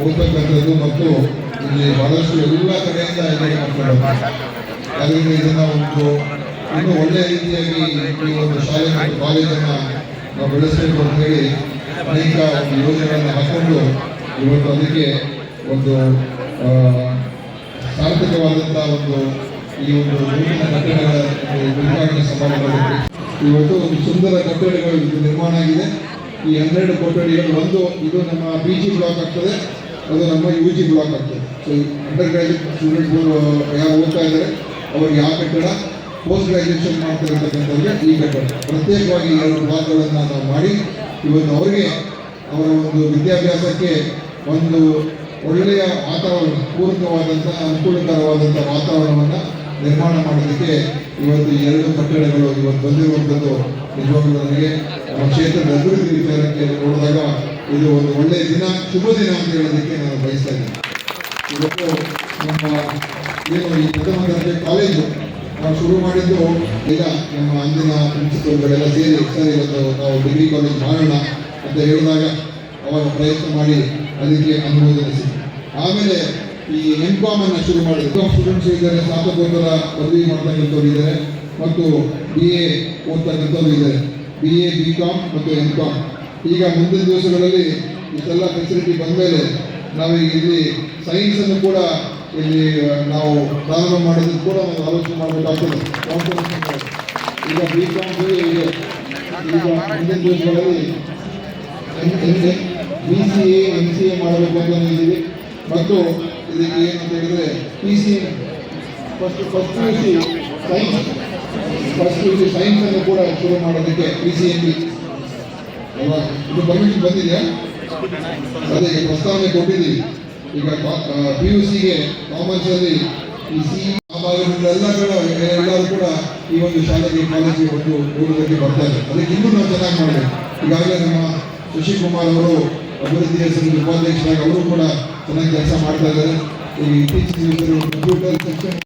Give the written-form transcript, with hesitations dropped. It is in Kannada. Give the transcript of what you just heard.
ಹೋಗ್ತಕ್ಕಂಥದ್ದು ಮತ್ತು ಇಲ್ಲಿ ಬಹಳಷ್ಟು ಎಲ್ಲ ಕಡೆಯಿಂದ ಇಲ್ಲಿ ಮಾಡ್ತಾರೆ. ಅದರಿಂದ ಇದನ್ನು ಒಂದು ಇನ್ನೂ ಒಳ್ಳೆಯ ರೀತಿಯಾಗಿ ಈ ಒಂದು ಶಾಲೆ ಮತ್ತು ಕಾಲೇಜನ್ನು ನಾವು ಬೆಳೆಸಬೇಕು ಅಂತ ಹೇಳಿ ಅನೇಕ ಒಂದು ಯೋಜನೆಗಳನ್ನು ಹಾಕೊಂಡು ಇವತ್ತು ಅದಕ್ಕೆ ಒಂದು ಸಾರ್ಥಕವಾದಂಥ ಒಂದು ಈ ಒಂದು ನೂತನ ಕಟ್ಟಡಗಳ ಉದ್ಘಾಟನೆ ಸಮಾರಂಭದಲ್ಲಿ ಇವತ್ತು ಒಂದು ಸುಂದರ ಕಟ್ಟಡಗಳು ನಿರ್ಮಾಣ ಆಗಿದೆ. ಈ 12 ಕೊಠಡಿಗಳು, ಒಂದು ಇದು ನಮ್ಮ PG ಬ್ಲಾಕ್ ಆಗ್ತದೆ, ಅದು ನಮ್ಮ UG ಬ್ಲಾಕ್ ಆಗ್ತದೆ. ಸೊ ಅಂಡರ್ ಗ್ರಾಜುಯೇಟ್ ಸ್ಟೂಡೆಂಟ್ಗಳು ಯಾರು ಓದ್ತಾ ಇದ್ದಾರೆ ಅವ್ರಿಗೆ ಆ ಕಟ್ಟಡ, ಪೋಸ್ಟ್ ಗ್ರಾಜುಯೇಷನ್ ಮಾಡ್ತಿರತಕ್ಕಂಥವ್ರಿಗೆ ಈ ಕಟ್ಟಡ, ಪ್ರತ್ಯೇಕವಾಗಿ 2 ಬ್ಲಾಕ್ಗಳನ್ನು ನಾವು ಮಾಡಿ ಇವತ್ತು ಅವರಿಗೆ ಅವರ ಒಂದು ವಿದ್ಯಾಭ್ಯಾಸಕ್ಕೆ ಒಂದು ಒಳ್ಳೆಯ ವಾತಾವರಣ, ಪೂರಕವಾದಂಥ ಅನುಕೂಲಕರವಾದಂಥ ವಾತಾವರಣವನ್ನು ನಿರ್ಮಾಣ ಮಾಡೋದಕ್ಕೆ ಇವತ್ತು 2 ಕಟ್ಟಡಗಳು ಇವತ್ತು ಬಂದಿರುವಂಥದ್ದು ನಿಜವಾಗ್ಲೂ ನನಗೆ ನಮ್ಮ ಕ್ಷೇತ್ರದ ಅಭಿವೃದ್ಧಿ ವಿಚಾರಕ್ಕೆ ನೋಡಿದಾಗ ಇದು ಒಂದು ಒಳ್ಳೆಯ ದಿನ, ಶುಭ ದಿನ ಅಂತ ಹೇಳೋದಕ್ಕೆ ನಾನು ಬಯಸ್ತಾ ಇದ್ದೀನಿ. ಇವತ್ತು ನಮ್ಮ ಏನು ಈ ಪ್ರಥಮ ದರ್ಜೆ ಕಾಲೇಜು ನಾವು ಶುರು ಮಾಡಿದ್ದು ಈಗ ನಮ್ಮ ಅಂದಿನ ಪ್ರಿನ್ಸಿಪಲ್ಗಳೆಲ್ಲ ಸೇರಿ ಸರ್ ಇವತ್ತು ನಾವು ಡಿಗ್ರಿ ಕಾಲೇಜ್ ಮಾಡೋಣ ಅಂತ ಹೇಳಿದಾಗ ಅವಾಗ ಪ್ರಯತ್ನ ಮಾಡಿ ಅದಕ್ಕೆ ಅನುಮೋದನೆ ಸಿಕ್ಕಿತು. ಆಮೇಲೆ ಈ M.Com ಅನ್ನು ಶುರು ಮಾಡಿದ್ರು. ಸ್ಟೂಡೆಂಟ್ಸ್ ಇದ್ದಾರೆ, ಸ್ನಾತಕೋತ್ತರ ಪದವಿ ಮಾಡ್ತಕ್ಕಂಥವ್ರು ಇದ್ದಾರೆ ಮತ್ತು BA ಓದ್ತಕ್ಕಂಥವ್ರು ಇದ್ದಾರೆ, BA B.Com ಮತ್ತು M.Com. ಈಗ ಮುಂದಿನ ದಿವಸಗಳಲ್ಲಿ ಇಷ್ಟೆಲ್ಲ ಫೆಸಿಲಿಟಿ ಬಂದ ಮೇಲೆ ನಾವೀಗ ಇಲ್ಲಿ ಸೈನ್ಸನ್ನು ಕೂಡ ಇಲ್ಲಿ ನಾವು ಪ್ರಾರಂಭ ಮಾಡೋದಕ್ಕೆ ಕೂಡ ಒಂದು ಆಲೋಚನೆ ಮಾಡಬೇಕಾಗ್ತದೆ. ಈಗ B.Com ಇದೆ, ಈಗ ಮುಂದಿನ ದಿವಸಗಳಲ್ಲಿ BCA MCA ಮಾಡಬೇಕು ಅಂತ ಇದ್ದೀವಿ. ಮತ್ತು ಇದಕ್ಕೆ ಏನಂತ ಹೇಳಿದ್ರೆ PCM ಫಸ್ಟ್ PUC ಸೈನ್ಸನ್ನು ಕೂಡ ಶುರು ಮಾಡೋದಕ್ಕೆ PCMB ಅಲ್ವಾ, ಇದು ಪರ್ಮಿಷನ್ ಬಂದಿದೆಯಾ? ಅದೇ ಪ್ರಸ್ತಾವನೆ ಕೊಟ್ಟಿದ್ದೀವಿ. ಈಗ PUCಗೆ ಕಾಮರ್ಸಲ್ಲಿ ಈ ಆ ಭಾಗದಿಂದೆಲ್ಲರೂ ಕೂಡ ಈ ಒಂದು ಶಾಲೆಗೆ ಕಾಲೇಜಿಗೆ ಒಂದು ಓದೋದಕ್ಕೆ ಬರ್ತಾರೆ. ಅದಕ್ಕೆ ಇನ್ನೂ ನಾವು ಚೆನ್ನಾಗಿ ಮಾಡಬೇಕು. ಈಗಾಗಲೇ ನಮ್ಮ ಶಶಿಕುಮಾರ್ ಅವರು ಅಭಿವೃದ್ಧಿ ಸಮಿತಿ ಉಪಾಧ್ಯಕ್ಷರಾಗಿ ಅವರು ಕೂಡ ಚೆನ್ನಾಗಿ ಕೆಲಸ ಮಾಡ್ತಾ ಇದ್ದಾರೆ. ಈ ಇತ್ತೀಚಿನ ದಿವಸಗಳು ಕಂಪ್ಯೂಟರ್ ಸೆಕ್ಷನ್